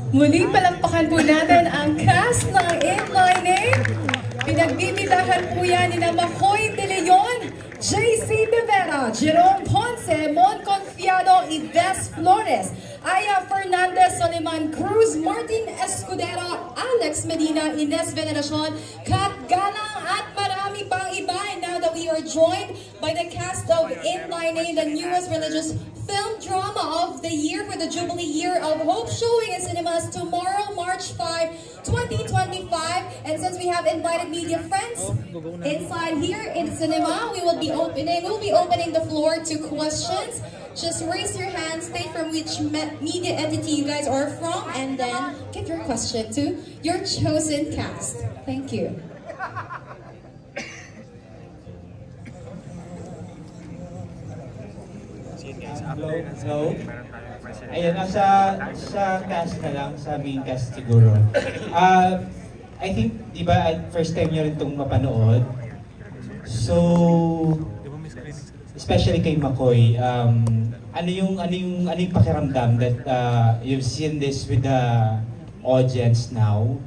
Muli palakpakan po natin ang cast ng In My Name. Pinagbibidahan po yan ni Makoy De Leon, JC De Vera, Jerome Ponce, Mon Confiado, Ives Flores, Aya Fernandez, Soliman Cruz, Martin Escudero, Alex Medina, Ines Veneracion, Kat Galang at marami pang iba. And now that we are joined by the cast of In My Name, the newest religious film drama of the year for the Jubilee Year of Hope, showing in cinemas tomorrow, March 5, 2025. And since we have invited media friends inside here in cinema, we'll be opening the floor to questions. Just raise your hand, state from which media entity you guys are from, and then give your question to your chosen cast. Thank you. Hello. Ayun, sa cast na lang, sa main cast siguro. I think, di ba, first time nyo rin itong mapanood. So, especially kay Makoy, ano yung pakiramdam that you've seen this with the audience now,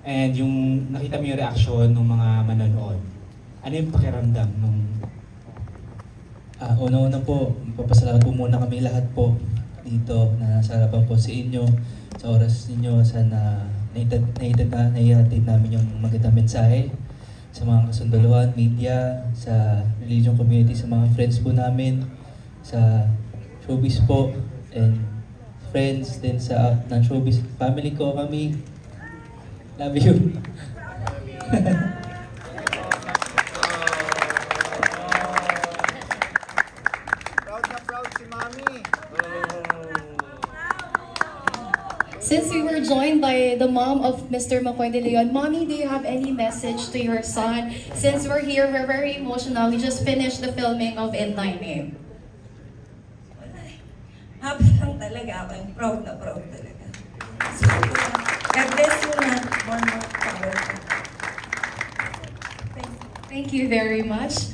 and yung nakita mo yung reaction ng mga manonood? Ano yung pakiramdam nung... Una-una po, papasalamat po muna kami lahat po dito na nasa harapan po sa inyo, sa oras ninyo. Sana naihatid namin yung magandang mensahe sa mga kasunduluhan, media, sa religion community, sa mga friends po namin, sa showbiz po, and friends din sa non-showbiz family ko kami. Love you. Since we were joined by the mom of Mr. Makoy De Leon, Mommy, do you have any message to your son? Since we're here, we're very emotional. We just finished the filming of In My Name. Happy lang talaga ako. I'm proud na proud talaga. So, God bless you na. More power. Thank you very much.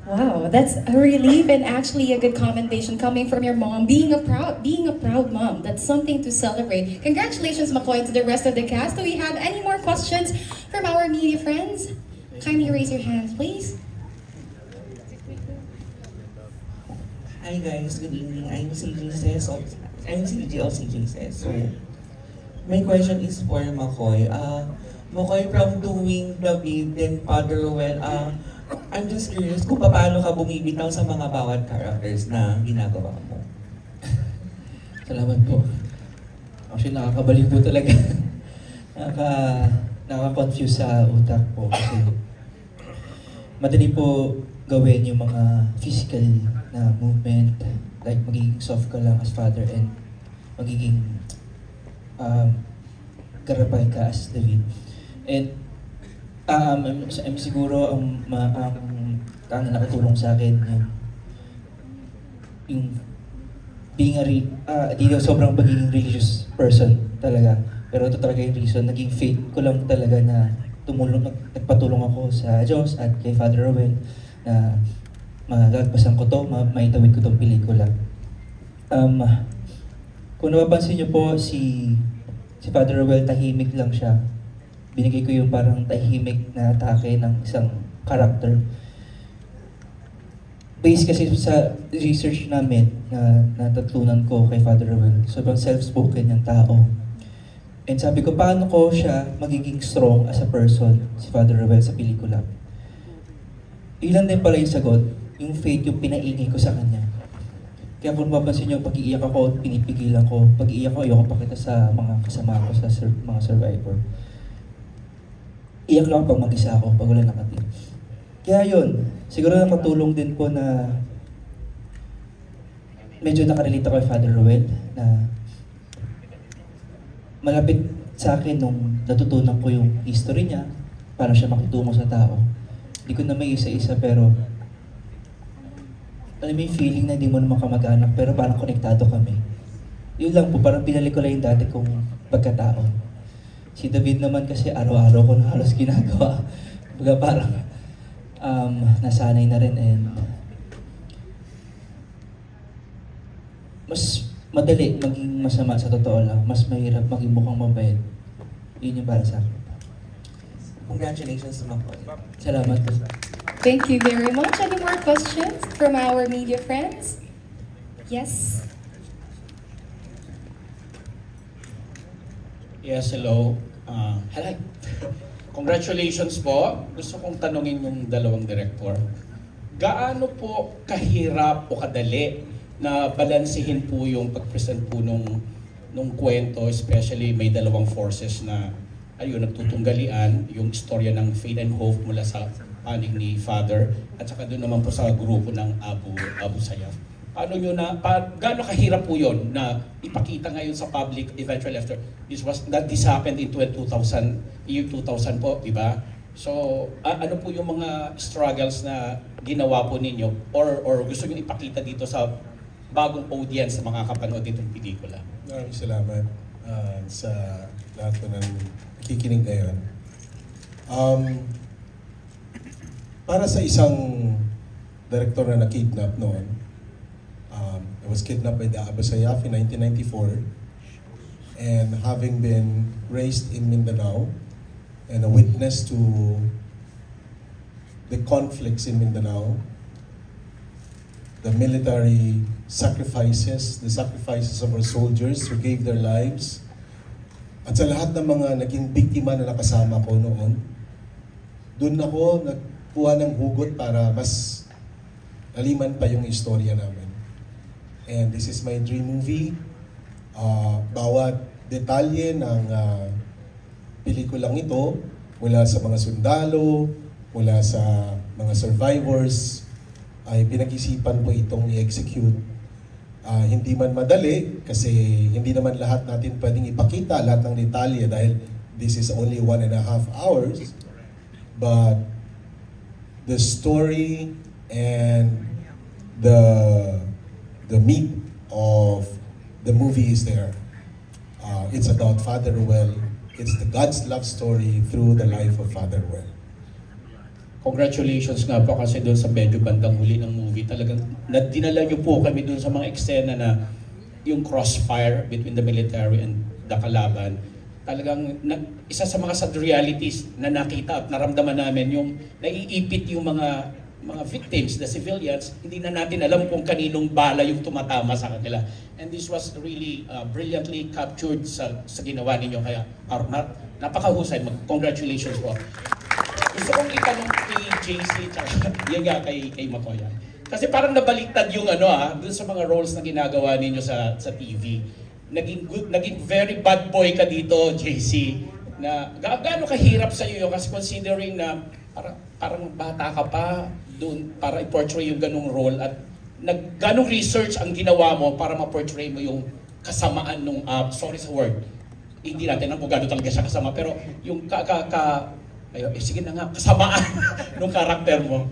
Wow, that's a relief and actually a good commendation coming from your mom. Being a proud mom, that's something to celebrate. Congratulations, Makoy, to the rest of the cast. Do we have any more questions from our media friends? Kindly raise your hands, please. Hi guys, good evening. I'm CJ Ses. I'm CJ of CJ Ses. So, my question is for Makoy. Makoy, from doing David and Father Ruel, I'm just curious kung paano ka bumibitaw sa mga bawat characters na ginagawa mo. Salamat po. Actually, nakakabalik po talaga. Nakaka-confuse sa utak po kasi madali po gawin yung mga physical na movement, like magiging soft ka lang as father and magiging garapay ka as David. And I'm siguro ang nakatulong sa akin yung being dito sobrang pagiging religious person talaga. Pero ito talaga yung reason, naging faith ko lang talaga na nagpatulong ako sa Diyos at kay Father Ruel na magagpasan ko to, maitawid ko tong pelikula. Kung napapansin niyo po, si Father Ruel tahimik lang siya. Binigay ko yung parang tahimik na atake ng isang character. Based kasi sa research namin na natutunan ko kay Father Ruel, sobrang self-spoken yung tao. And sabi ko, paano ko siya magiging strong as a person, si Father Ruel, sa pelikula? Ilan din pala yung sagot, yung faith, yung pinaingay ko sa kanya. Kaya kung mapapansin nyo, pag-iiyak ako, pinipigilan ko. Pag-iiyak ko, ayoko pakita sa mga kasama ko, sa mga survivor. Iyak lang pag mag-isa ako, pag wala nakatim. Kaya yun, siguro nakatulong din po na medyo nakarelate ako kay Father Ruel na malapit sa akin nung natutunan ko yung history niya, paano siya makitungo sa tao. Hindi ko na may isa-isa pero alam mo yung feeling na hindi mo naman kamag-anak pero parang konektado kami. Yun lang po, parang pinalik ko lang yung dati kong pagkatao. Si David naman kasi araw-araw ko na halos ginagawa. Baga parang nasanay na rin and mas madali maging masama sa totoo lang. Mas mahirap maging mukhang mabait. Yun yung para sa akin. Congratulations, Makoy. Salamat po. Thank you very much. Any more questions from our media friends? Yes. Yes, hello. Hello. Congratulations po. Gusto kong tanungin yung dalawang director. Gaano po kahirap o kadali na balansehin po yung pag-present po nung kwento, especially may dalawang forces na ayun, nagtutunggalian, yung istorya ng faith and hope mula sa panig ni Father at saka doon naman po sa grupo ng Abu Sayyaf. Paano nyo gaano kahirap po yun na ipakita ngayon sa public eventually after this happened in year 2000 po, di ba? So, ano po yung mga struggles na ginawa po ninyo or gusto nyo ipakita dito sa bagong audience na makakapanood itong pelikula? Maraming salamat sa lahat po ng nakikinig ngayon. Para sa isang director na na-kidnap noon, I was kidnapped by the Abu Sayyaf in 1994, and having been raised in Mindanao and a witness to the conflicts in Mindanao, the military sacrifices, the sacrifices of our soldiers who gave their lives, at sa lahat ng mga naging biktima na nakasama ko noon, doon ako nagkuha ng hugot para mas laliman pa yung istorya namin. And this is my dream movie. Bawat detalye ng pelikulang ito, mula sa mga sundalo, mula sa mga survivors, ay pinag-isipan po itong i-execute. Hindi man madali, kasi hindi naman lahat natin pwedeng ipakita lahat ng detalye dahil this is only 1.5 hours. But the story and the meat of the movie is there. It's about Father Ruel. It's the God's love story through the life of Father Ruel. Congratulations nga po kasi doon sa medyo bandang huli ng movie. Talagang dinala nyo po kami doon sa mga eksena na yung crossfire between the military and the kalaban. Talagang isa sa mga sad realities na nakita at naramdaman namin yung naiipit yung mga victims, the civilians, hindi na natin alam kung kaninong bala yung tumatama sa kanila. And this was really brilliantly captured sa ginawa ninyo. Kaya napakahusay. Congratulations po. Gusto kong itanong kay JC at yan nga kay Makoy. Kasi parang nabaliktad yung dun sa mga roles na ginagawa ninyo sa TV. Naging very bad boy ka dito, JC. Na gaano kahirap sa iyo kasi considering na parang bata ka pa doon para i-portray yung ganung role at ganong research ang ginawa mo para ma-portray mo yung kasamaan nung sorry sa word. Hindi natin alam kung gaano talaga siya kasama pero yung sige na nga kasamaan nung karakter mo.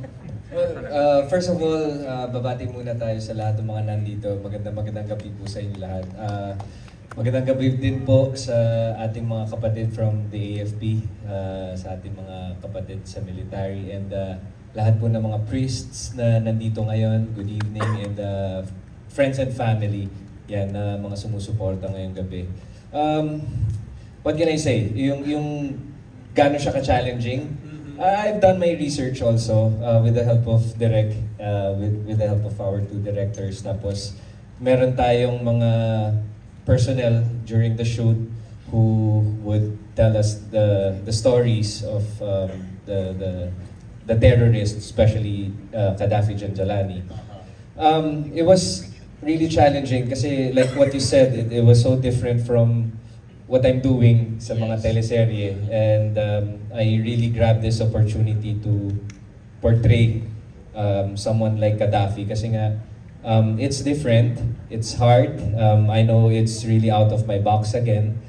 Well, first of all, babati muna tayo sa lahat ng mga nandito. Magandang gabi po sa inyo lahat. Magandang gabi din po sa ating mga kapatid from the AFP, sa ating mga kapatid sa military, and lahat po ng mga priests na nandito ngayon. Good evening, and friends and family, yan na mga sumusuporta ngayong gabi. What can I say? Yung gano'n siya ka-challenging? I've done my research also with the help of Direk, with the help of our two directors. Tapos meron tayong mga personnel during the shoot who would tell us the stories of the terrorists, especially Gaddafi Janjalani. It was really challenging kasi like what you said, it was so different from what I'm doing sa mga teleserye, and I really grabbed this opportunity to portray someone like Gaddafi kasi nga it's different, it's hard. I know it's really out of my box again.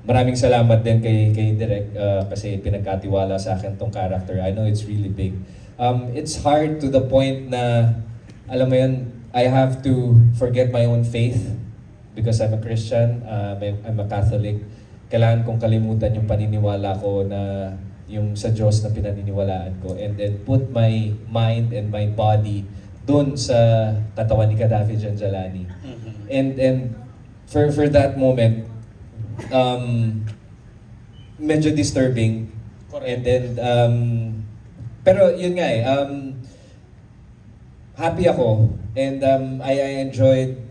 Maraming salamat din kay Direk kasi pinagkatiwala sa akin tong character. I know it's really big. It's hard to the point na, alam mo yun, I have to forget my own faith because I'm a Christian, I'm a Catholic. Kailangan kong kalimutan yung paniniwala ko na yung sa Diyos na pinaniniwalaan ko, and then put my mind and my body doon sa katawan ni Gaddafi Janjalani. And for that moment, medyo disturbing. And then, pero yun nga happy ako. And I enjoyed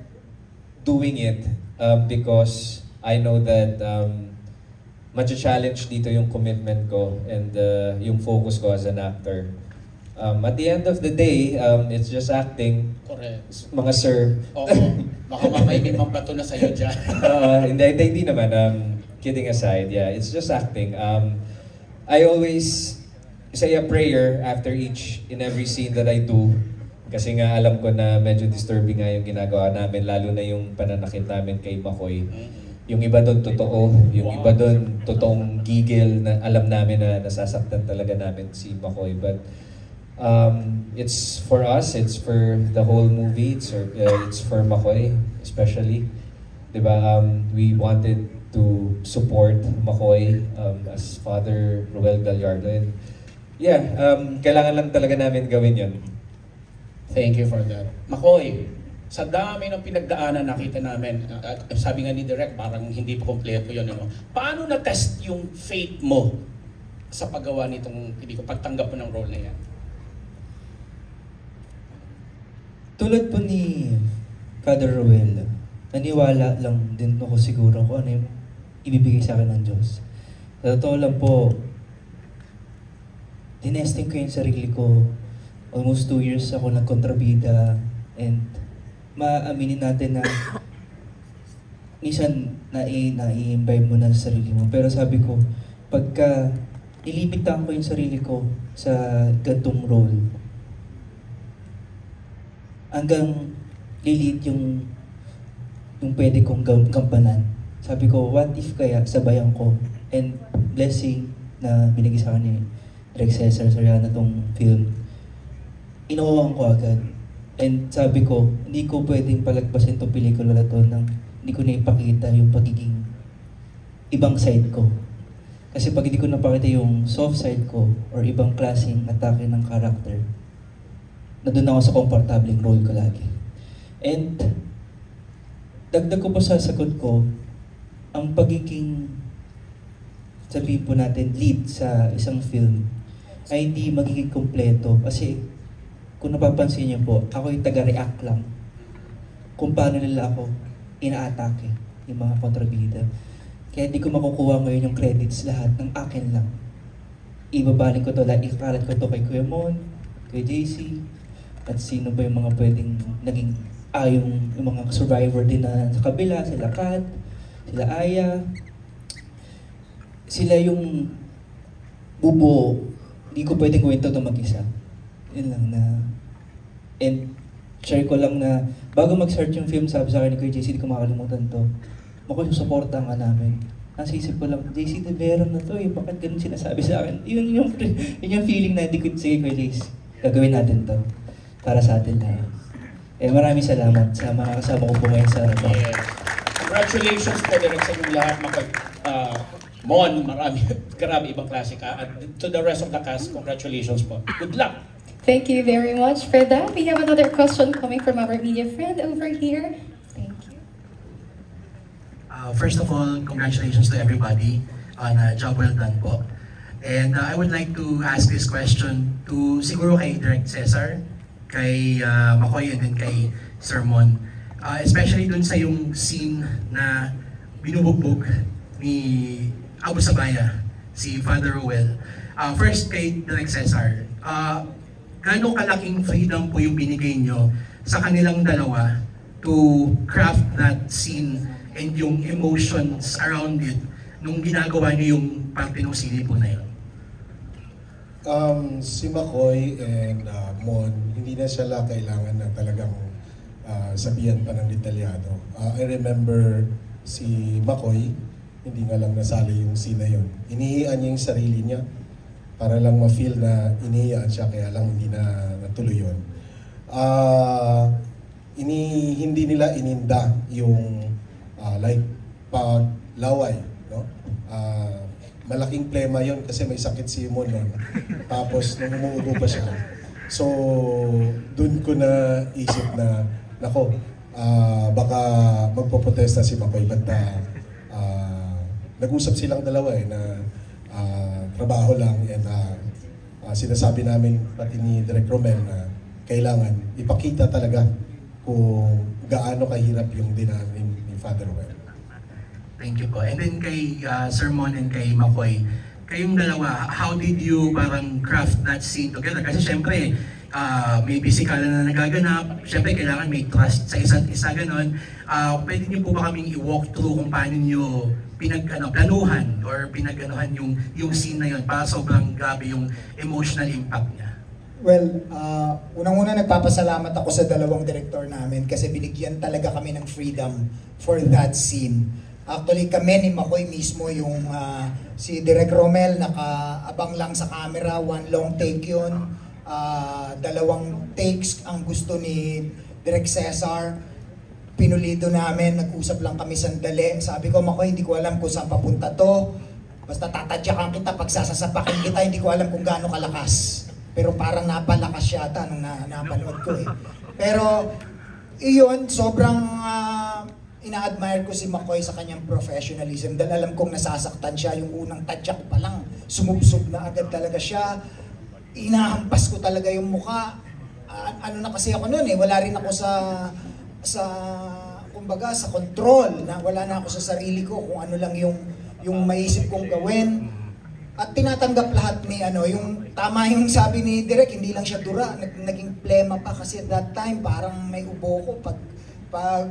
doing it because I know that challenge dito yung commitment ko and yung focus ko as an actor. At the end of the day, it's just acting. Correct. Mga sir. Oo. Baka mamay may mambato na sa'yo dyan. Hindi naman. Kidding aside, yeah, it's just acting. I always say a prayer after each and every scene that I do. Kasi nga alam ko na medyo disturbing nga yung ginagawa namin, lalo na yung pananakit namin kay Makoy. Yung iba doon totoo, yung iba doon totoong gigil na alam namin na nasasaktan talaga namin si Makoy. But it's for us, it's for the whole movie, it's for Makoy especially. Diba? We wanted to support Makoy as Father Ruel Gallardo. And yeah, kailangan lang talaga namin gawin yun. Thank you for that. Makoy, sa dami ng pinagdaanan nakita namin, sabi nga ni Direk, parang hindi pa kompleto yun. Ano? Paano na-test yung faith mo sa paggawa nitong pagtanggap mo ng role na yan? Tulad po ni Father Ruel, naniwala lang din ako siguro kung ano yung ibibigay sa akin ng Diyos. Sa totoo lang po, dinesting ko yung sarili ko. Almost 2 years ako nagkontrabida and maaminin natin na minsan nai-imbibe mo na sa sarili mo. Pero sabi ko, pagka ilimitan ko yung sarili ko sa gantong role, hanggang lilit yung pwede kong gampanan. Sabi ko, what if kaya sabayan ko? And blessing na binigay sa akin ni Direk Cesar Soriano tong film, inuuhan ko agad. And sabi ko, hindi ko pwedeng palagpasin itong pelikula na to nang hindi ko na ipakita yung pagiging ibang side ko. Kasi pag hindi ko napakita yung soft side ko or ibang klaseng atake ng character, na doon ako sa komportableng role ko lagi. And dagdag ko pa sa sagot ko, ang pagiging, sabihin po natin, lead sa isang film ay hindi magiging kompleto. Kasi kung napapansin niyo po, ako yung taga-react lang kung paano nila ako ina-atake, yung mga kontrabida. Kaya hindi ko makukuha ngayon yung credits lahat ng akin lang. Ibabaling ko to lahat, ikalat ko to kay Kuya Mon, kay JC, at sino ba yung mga pwedeng naging yung mga survivor din na sa kabila, sila Kat, sila Aya. Sila yung bubuo. Hindi ko pwedeng gawin ito mag-isa. Yun lang na. And share ko lang na bago mag-search yung film, sabi sa akin ni Kuya JC, hindi ko makalimutan to. Makoy yung supportan ka namin. Nasa isip ko lang, JC, de Vera na to eh. Bakit ganun sinasabi sa akin? Yun yung feeling na hindi ko, sige Kuya JC, gagawin natin to. Para sa atin lahat. Maraming salamat sa mga kasama ko po ngayon sa harapan. Yes. Congratulations po direct sa inyong lahat. Mon, marami ibang klase ka. At to the rest of the cast, congratulations po. Good luck! Thank you very much for that. We have another question coming from our media friend over here. Thank you. First of all, congratulations to everybody on a job well done po. And I would like to ask this question to siguro kay Direk Cesar, kay Makoy, and then kay Sir Mon. Especially dun sa yung scene na binubugbog ni Abu Sabaya, si Father Ruel. First kay Direk Cesar, gaano kalaking freedom po yung binigay nyo sa kanilang dalawa to craft that scene and yung emotions around it nung ginagawa nyo yung pagpinusili po na yun? Si Makoy and Mon, hindi na sila kailangan na talagang sabihan pa ng detalyado. I remember si Makoy, hindi nga lang nasali yung scene na yun. Inihian niya yung sarili niya para lang ma-feel na inihian siya, kaya lang hindi na natuloy yun. Hindi nila ininda yung like paglaway, no? Malaking plema yon kasi may sakit si Mon nun. Tapos nung umuubo pa siya, So, dun ko na isip na, nako, baka magpoprotesta si Makoy, but nag-usap silang dalawa na trabaho lang, and sinasabi namin pati ni Direk Romel na kailangan ipakita talaga kung gaano kahirap yung dinaanan ni Father Well. Thank you po. And then kay Sir Mon and kay Makoy, kayong dalawa, how did you parang craft that scene together? Kasi syempre, may physical na nagaganap, syempre kailangan may trust sa isa't isa, ganon. Pwede niyo po ba kaming i-walk through kung paano niyo planuhan or pinag-anuhan yung scene na yun para sobrang grabe yung emotional impact niya? Well, unang-una nagpapasalamat ako sa dalawang direktor namin kasi binigyan talaga kami ng freedom for that scene. Actually, kami ni Makoy mismo yung si Direk Romel nakaabang lang sa camera, one long take yun. 2 takes ang gusto ni Direk Cesar. Pinulido namin, nag-usap lang kami sandali. Sabi ko, Makoy, hindi ko alam kung saan papunta to. Basta tatadyakan kita, pagsasasapakin kita, hindi ko alam kung gaano kalakas. Pero parang napalakas yata nung napanood ko eh. Pero, iyon, sobrang ina-admire ko si Makoy sa kanyang professionalism dahil alam kong nasasaktan siya. Yung unang tadyak pa lang, sumubsob na agad talaga siya. Inahampas ko talaga yung mukha. Ano na kasi ako noon eh, wala rin ako kumbaga sa control, na wala na ako sa sarili ko kung ano lang yung maisip kong gawin. At tinatanggap lahat ni yung tama yung sabi ni Direk, hindi lang siya dura, naging plema pa kasi at that time parang may ubo ko pag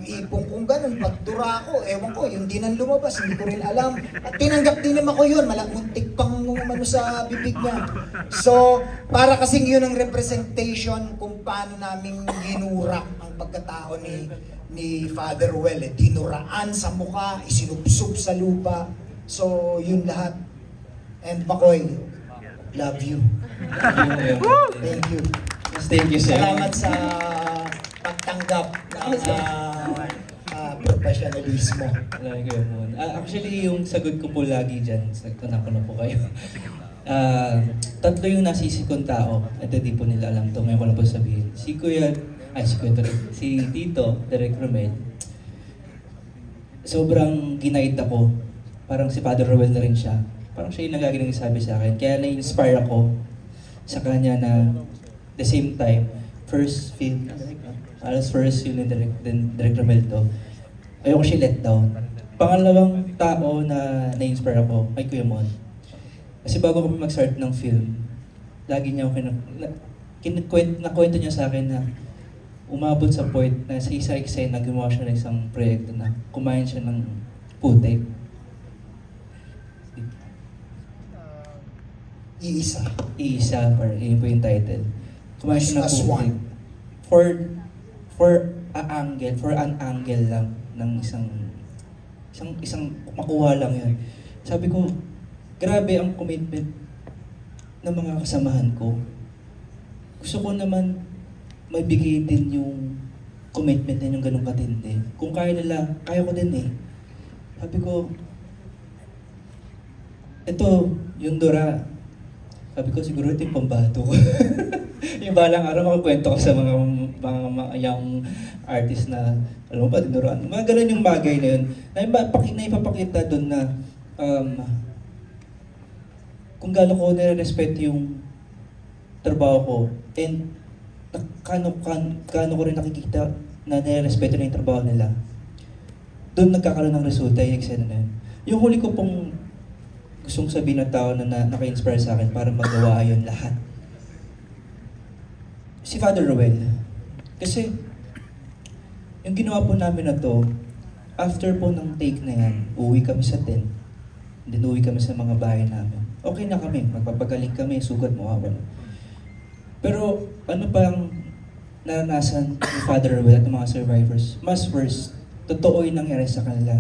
ipong kong ganun, pag dura ko, ewan ko, yung di nang lumabas, hindi ko rin alam. At tinanggap din naman ko yun, muntik pang umano sa bibig niya. So, para kasing yun ang representation kung paano namin ginurak ang pagkatao ni Father Well. Dinuraan sa mukha, isinubsob sa lupa. So, yun lahat. And Makoy, love you. Thank you. Thank you, sir. Salamat sa pagtanggap ng professionalismo. Actually, yung sagot ko po lagi dyan, nagtanong ko na po kayo. 3 yung nasisikong tao, at hindi po nila alam ito, ngayon ko lang po sabihin. Si Tito, Direk Romel, sobrang ginaid ako. Parang si Father Roel na rin siya. Parang siya yung nagaginang sabi sa akin. Kaya na-inspire ako sa kanya na the same time, first film, first yun yung Direk Romel to, ayoko siya let down. Pangalawang tao na na-inspire ako, kay Kuya Mon. Kasi bago kami mag-start ng film, lagi niya ako nakwento niya sa akin na umabot sa point na sa isa eksena gumawa siya ng isang proyekto na kumain siya ng putik. Iisa, yun po yung title. Kumain siya ng putik. For an angle lang ng isang makuha lang yun. Sabi ko, grabe ang commitment ng mga kasamahan ko. Gusto ko naman maibigay din yung commitment na yung ganun katindi. Kung kaya nila, kaya ko din eh. Sabi ko, ito, yung Dora, sabi ko siguro ito yung pambato ko. Yung balang araw makakwento ko sa mga young artist na, alam mo ba, dinuruan. Mga ganun yung bagay na yun. Na ipapakita doon na kung gaano ko nire-respeto yung trabaho ko and kano ko rin nakikita na nire-respeto na yung trabaho nila. Doon nagkakaroon ng resulta yung eksena na yun. Yung huli ko pong gustong sabihin ng tao na naka-inspire sa akin para magawa yun lahat. Si Father Roel. Kasi yung ginawa po namin na to, after po ng take na yan, uwi kami sa tent. Then uwi kami sa mga bahay namin. Okay na kami, magpapagaling kami, sugat mo ako. Pero ano pang naranasan ni Father Roel at ng mga survivors? Mas worse, totoo yung nangyari sa kanila.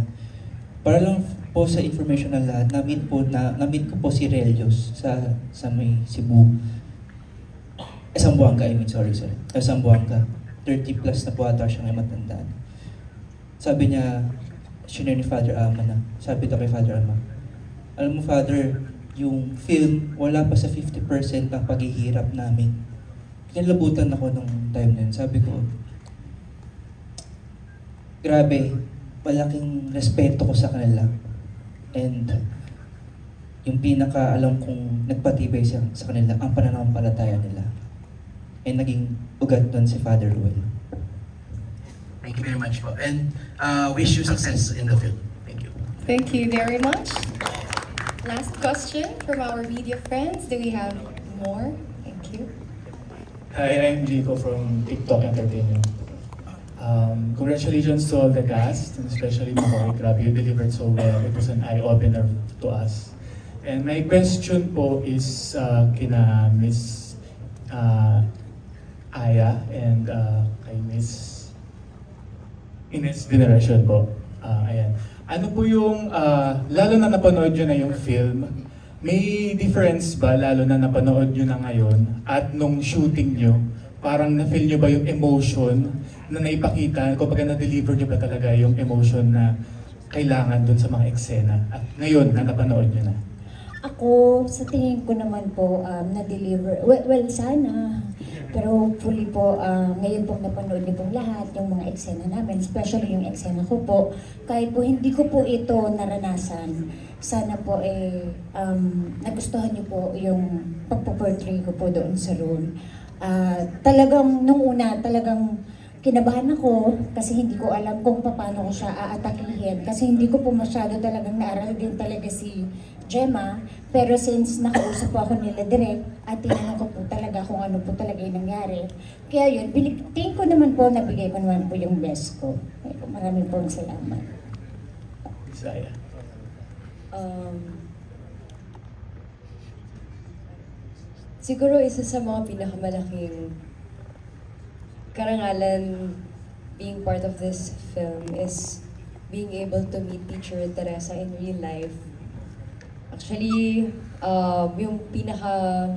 Para lang po sa information ng lahat, na-meet ko po si Relios sa may Cebu. Zamboanga, Zamboanga. 30 plus na po ata siya ngayon matandaan. Sabi niya, senior ni Father Ama na. Sabi ito kay Father Ama, alam mo Father, yung film, wala pa sa 50% ng paghihirap namin. kinalabutan ako nung time na yun. Sabi ko, grabe, malaking respeto ko sa kanila. And yung pinaka-alam kong nagpatibay sa kanila, ang pananampalataya nila. And naging ugat doon si Father Ruel. Thank you very much po. And wish you success in the film. Thank you. Thank you very much. Last question from our media friends. Do we have more? Thank you. Hi, I'm Jico from TikTok Entertainment. Congratulations to all the cast, and especially Makoy. Grabe, you delivered so well. It was an eye-opener to us. And my question po is kina Miss Aya and kay Miss Ines Veneracion po. Ayan. Ano po yung, lalo na napanood nyo na yung film, may difference ba, lalo na napanood nyo na ngayon, at nung shooting nyo, parang na-feel nyo ba yung emotion na naipakita, kumbaga na-deliver nyo ba talaga yung emotion na kailangan dun sa mga eksena, at ngayon na napanood nyo na? Ako, sa tingin ko naman po, na-deliver, well, sana. Pero hopefully po, ngayon po napanood niyo pong lahat, yung mga eksena namin, especially yung eksena ko po, kahit po hindi ko po ito naranasan, sana po nagustuhan niyo po yung pagpo-portray ko po doon sa role. Talagang, nung una, talagang kinabahan ako kasi hindi ko alam kung paano ko siya aatakihin. Kasi hindi ko po masyado talagang naaral din talaga si Gemma. Pero since nakausap po ako nila direct at tinanong ko po talaga kung ano po talaga yung nangyari. Kaya yun, tingin ko naman po, nabigay ko naman po yung best ko. Maraming pong salamat. Isaya. Siguro isa sa mga pinakamalaking karangalan being part of this film is being able to meet Teacher Teresa in real life. Actually, yung pinaka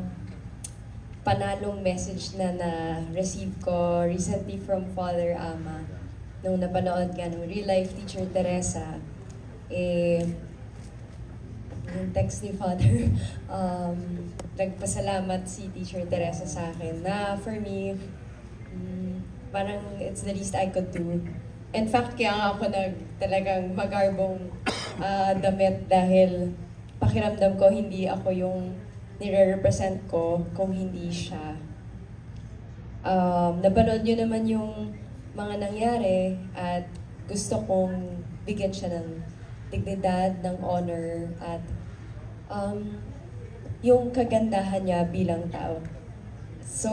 panalong message na na-receive ko recently from Father Ama nung napanood nga ng real life Teacher Teresa, yung text ni Father, nagpasalamat si Teacher Teresa sa akin na for me, parang it's the least I could do. In fact, kaya nga ako talagang magarbong damit dahil pakiramdam ko hindi ako yung nire-represent ko kung hindi siya. Napanood nyo naman yung mga nangyari at gusto kong bigyan siya ng dignidad, ng honor at yung kagandahan niya bilang tao. So,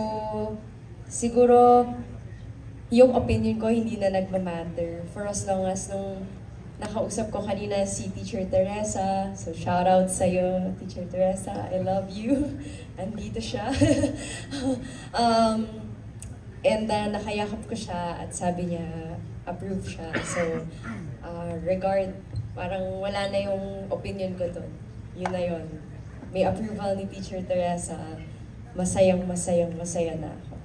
siguro yung opinion ko hindi na nagmamatter for as long as nung nakausap ko kanina si Teacher Teresa. So shout out sa'yo, Teacher Teresa. I love you. Andito siya. And nakayakap ko siya at sabi niya approve siya. So parang wala na yung opinion ko doon. Yun na yun. May approval ni Teacher Teresa. Masaya na ako.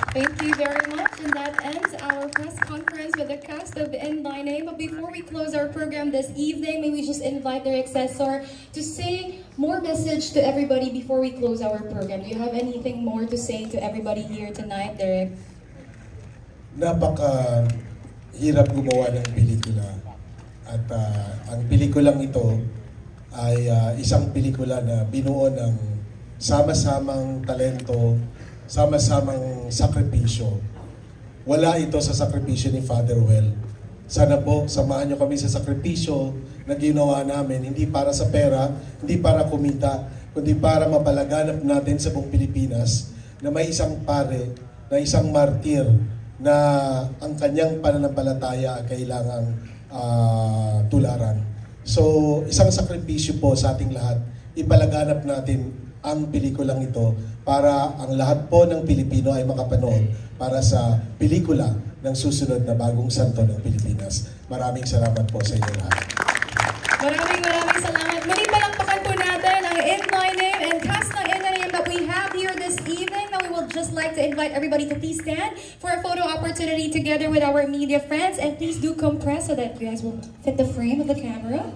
Thank you very much, and that ends our press conference with the cast of N9A. But before we close our program this evening, may we just invite their successor to say more message to everybody before we close our program. Do you have anything more to say to everybody here tonight, Derek? Napaka-hirap gumawa ng pelikula. At ang pelikulang ito ay isang pelikula na binuo ng sama-samang talento, sama-samang sakripisyo. Wala ito sa sakripisyo ni Father Ruel. Sana po, samahan niyo kami sa sakripisyo na ginawa namin, hindi para sa pera, hindi para kumita, kundi para mapalaganap natin sa buong Pilipinas na may isang pare, na isang martir, na ang kanyang pananampalataya ay kailangang tularan. So, isang sakripisyo po sa ating lahat, ipalaganap natin ang pelikulang ito para ang lahat po ng Pilipino ay makapanood para sa pelikula ng susunod na bagong santo ng Pilipinas. Maraming salamat po sa inyo lahat. Maraming salamat. Muli palakpakan po natin ang N9A and cast ng N9A that we have here this evening. Now we will just like to invite everybody to please stand for a photo opportunity together with our media friends, and please do compress so that you guys will fit the frame of the camera.